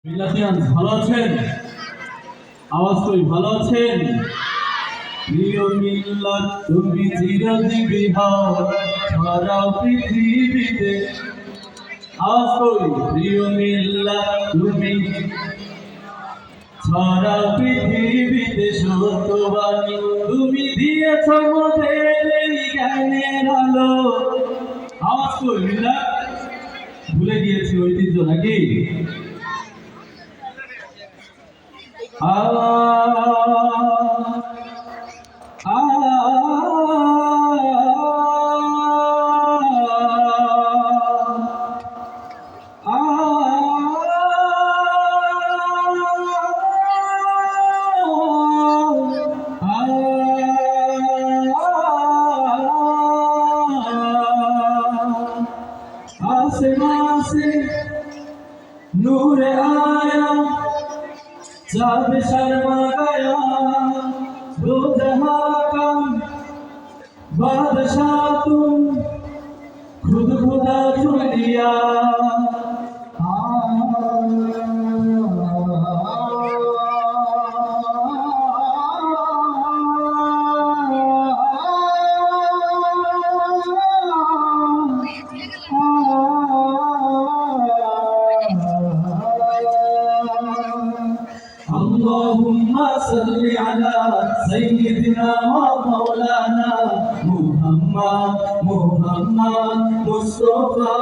মিল্লাতিয়ান ভালো আছেন? আওয়াজ কই ভালো আছেন? প্রিয় মিল্লাত তুমি চিরজীবী হও সারা পৃথিবীতে। আওয়াজ কই প্রিয় মিল্লাত তুমি সারা পৃথিবীতে সত্যবাণী তুমি দিয়েছ মোদের এই জ্ঞানের আলো। আওয়াজ কই মিল্লাত ভুলে গিয়েছি ঐতিহ্য নাকি? आसमां से नूर आया जब शर्मा गया दो जहां का बादशाह तुम खुद खुदा चुन लिया। اللهم صل على سيدنا ومولانا محمد مصطفى.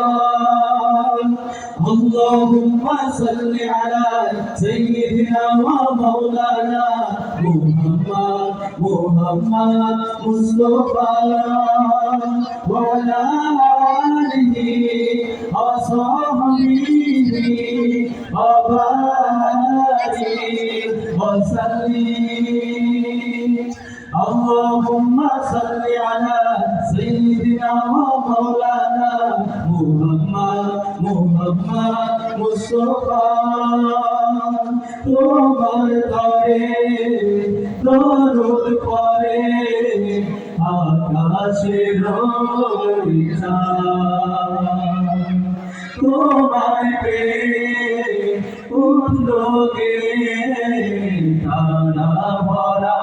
اللهم صل على سيدنا ومولانا محمد مصطفى وعلى آله وصحبه وبارك وسلم. اللهم صل على سيدنا ومولانا محمد مصطفى. তোমার তরে দরুদ পড়ে আকাশের তোমায় পেয়ে উঠলোকে তারা ভরা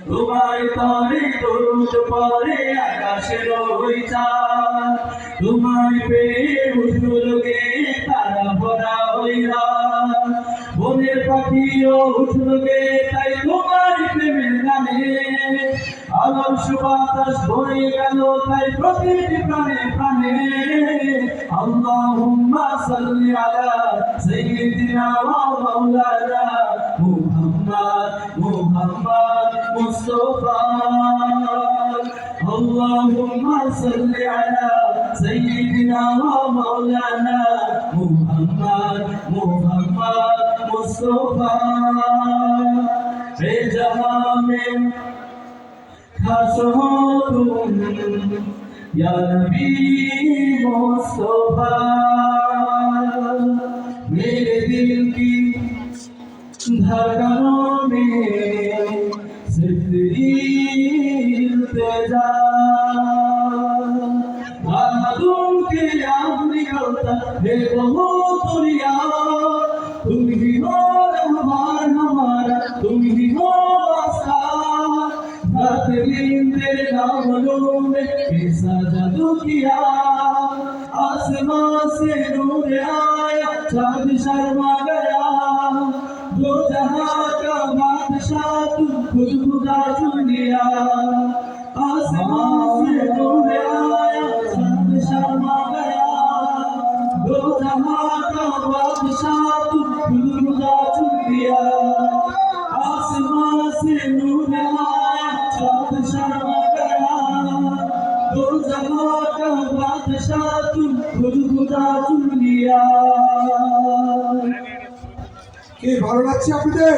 তোমায় তরে দরুদ পড়ে আকাশের তোমায় পেয়ে উঠলোকে তারা ভরা হইরা বনের পাখিও উঠলোকে তাই তোমার প্রেমের গানে আদর্শ বাতাস বয়ে গেল তাই প্রতিটি প্রাণে প্রাণে। আল্লাহুম্মা সাল্লি আলা সাইয়্যিদিনা ওয়া মাওলানা মুহাম্মদ মুস্তাফা. আল্লাহুম্মা সাল্লি আলা সাইয়্যিদিনা ওয়া মাওলানা মুহাম্মদ মুস্তাফা. এ জাহান में खास हो तुम या नबी मुस्तफा. मेरे दिल की धड़कनों में सिर्फ तेरी इल्तिजा. बादलों के याद निकलता है बहुत दुनिया. तुम ही हो रहमान हमारा तुम ही हो वास्ता. तेरे नामों में कैसा जादू किया. आसमां से नूर आया चाँद शर्मा गया दो जहां का बादशाह तुम खुद खुदा चुन लिया. आसमां से नूर आया चाँद शर्मा गया दो जहां का बादशाह तुम खुद खुदा चुन लिया. आसमां से नूर आया चाँद शर्मा गया दो जहां का बादशाह तुम खुद खुदा चुन लिया. কি ভালো লাগছে আপনাদের?